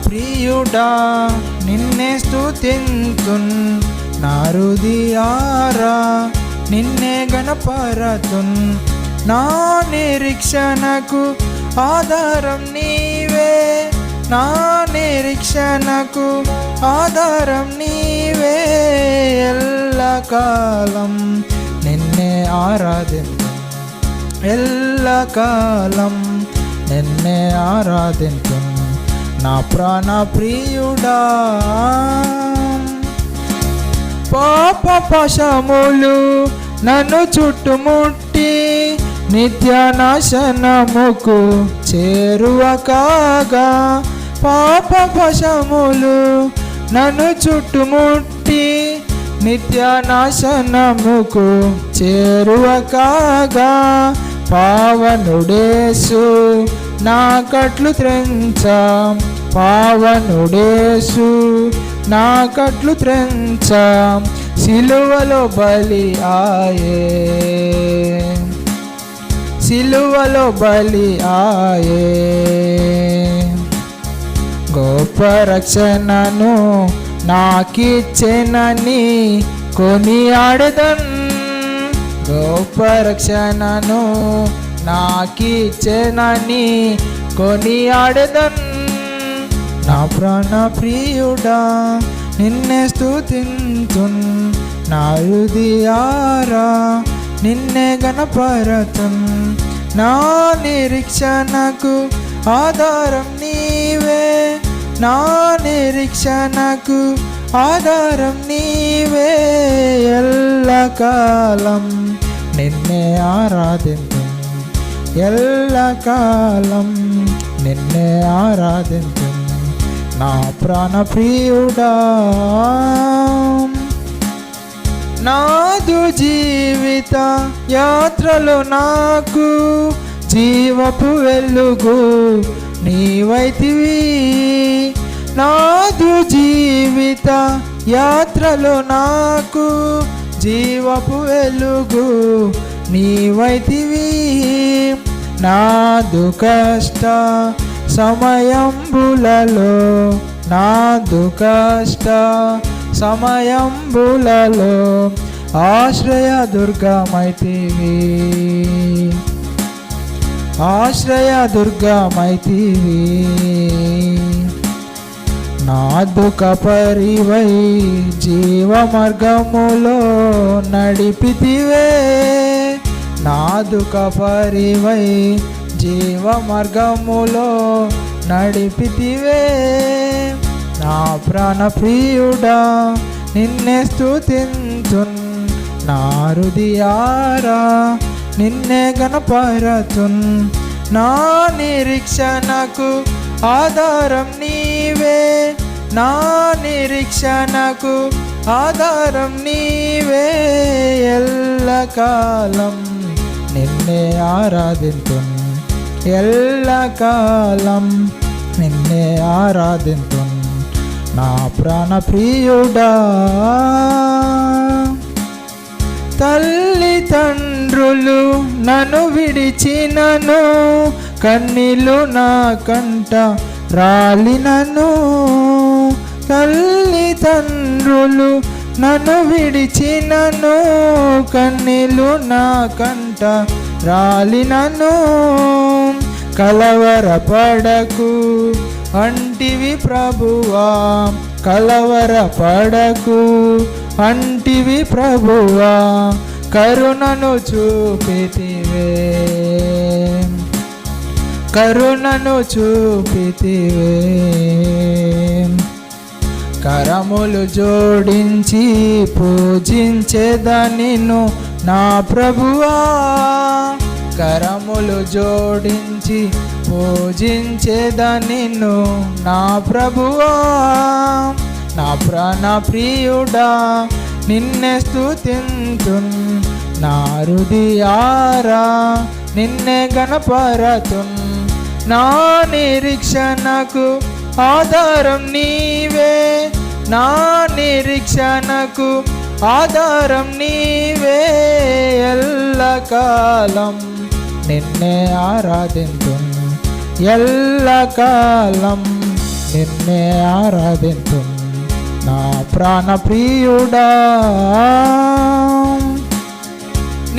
ప్రియుడా నిన్నే స్తుతింతున్, నా హృదయారా నిన్నే గణపరతున్. నా నిరీక్షణకు ఆధారం నీవే, నా నిరీక్షణకు ఆధారం నీవే. ఎల్లకాలం నిన్నే ఆరాధింతున్, ఎల్లకాలం నిన్నే ఆరాధింతున్, నా ప్రాణ ప్రియుడా. పాప పాశములు నన్ను చుట్టుముట్టి నిత్య నాశనముకు చేరువ కాగా, పాప పాశములు నన్ను చుట్టుముట్టి నిత్య నాశనముకు చేరువ కాగా, పావనుడేసు నా కట్లు త్రెంచ, పావనుడేసు నా కట్లు త్రెంచ, సిలువలో బలి ఆయే, సిలువలో బలి ఆయే. గొప్ప రక్షణను నాకిచ్చెనని కొనియాడెదన్, గొప్ప రక్షణను నాకిచ్చెనని కొనియాడెదన్. నా ప్రాణ ప్రియుడా నిన్నే స్తుతింతున్, నా హృదయారా నిన్నే గణపరతున్. నా నిరీక్షణకు ఆధారం నీవే, నా నిరీక్షణకు ఆధారం నీవే. ఎల్లకాలం నిన్నే ఆరాధింతున్, ఎల్లకాలం నిన్నే ఆరాధింతున్, నా ప్రాణ ప్రియుడా. నాదు జీవిత యాత్రలో నాకు జీవపు వెలుగు నీవైతివి, నాదు జీవిత యాత్రలో నాకు జీవపు వెలుగు నీవైతివి. నాదు కష్ట సమయంబులలో, నాదు కష్ట సమయంబులలో ఆశ్రయ దుర్గమైతివి, ఆశ్రయ దుర్గమైతివి. నా దుఃఖ పరివై జీవ మార్గములో నడిపితివే, నా దుఃఖ పరివై జీవ మార్గములో నడిపితివే. నా ప్రాణ ప్రియుడా నిన్నే స్తుతింతున్, నా హృదయారా నిన్నే గణపరతున్. నా నిరీక్షణకు ఆధారం నీవే, నా నిరీక్షణకు ఆధారం నీవే. ఎల్లకాలం నిన్నే ఆరాధింతున్, ఎల్లకాలం నిన్నే ఆరాధింతున్, నా ప్రాణ ప్రియుడా. తల్లిదండ్రులు నన్ను విడిచినను, కన్నీళ్ళు నా కంట రాలినను, తల్లిదండ్రులు నన్ను విడిచినను, కన్నీళ్ళు నా కంట రాలినను. కలవరపడకు అంటివి ప్రభువా, కలవరపడకు అంటివి ప్రభువా, కరుణను చూపితివే, కరుణను చూపితివే. కరములు జోడించి పూజించేదానిను నా ప్రభువా, కరములు జోడించి పూజించేదానిను నా ప్రభువా. నా ప్రాణ ప్రియుడా నిన్నే స్తుతింతున్, నా హృదయారా నిన్నే గణపరతున్. నా నిరీక్షణకు ఆధారం నీవే, నా నిరీక్షణకు ఆధారం నీవే. ఎల్లకాలం నిన్నే ఆరాధింతున్, ఎల్లకాలం నిన్నే ఆరాధింతు నా ప్రాణ ప్రియుడా.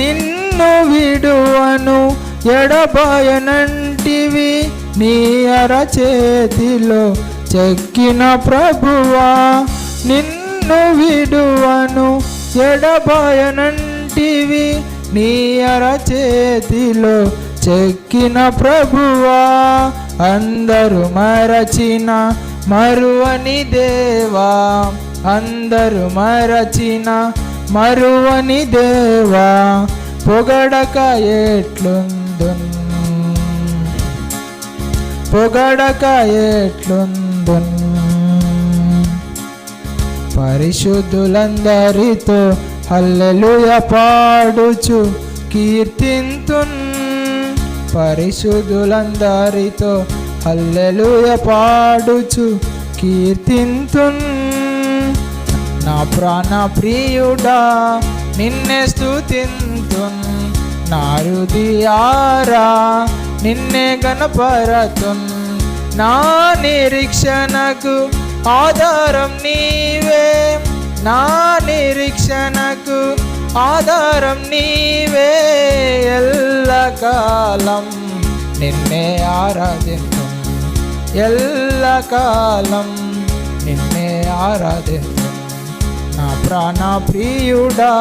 నిన్ను విడువను ఎడబాయనంటివి, నీ అరచేతిలో చెక్కిన ప్రభువా. నిన్ను విడువను ఎడబాయనంటివి, నీ అరచేతిలో చెక్కిన ప్రభువా. అందరూ మరచిన మరువని దేవా, అందరూ మరచిన మరువని దేవా, పొగడక ఎట్లుందున్, పొగడక ఎట్లుందున్. పరిశుద్ధులందరితో హల్లెలూయా పాడుచు కీర్తింతున్, పరిశుద్ధులందరితో హల్లెలూయా పాడుచు కీర్తింతున్. నా ప్రాణ ప్రియుడా నిన్నే స్తుతింతున్, నా హృదయారా నిన్నే గణపరతున్. నా నిరీక్షణకు ఆధారం నీవే, నా నిరీక్షణకు ఆధారం నీవే. ఎల్లకాలం నిన్నే ఆరాధింతు, ఎల్లకాలం నిన్నే ఆరాధింతు నా ప్రాణ ప్రియుడా.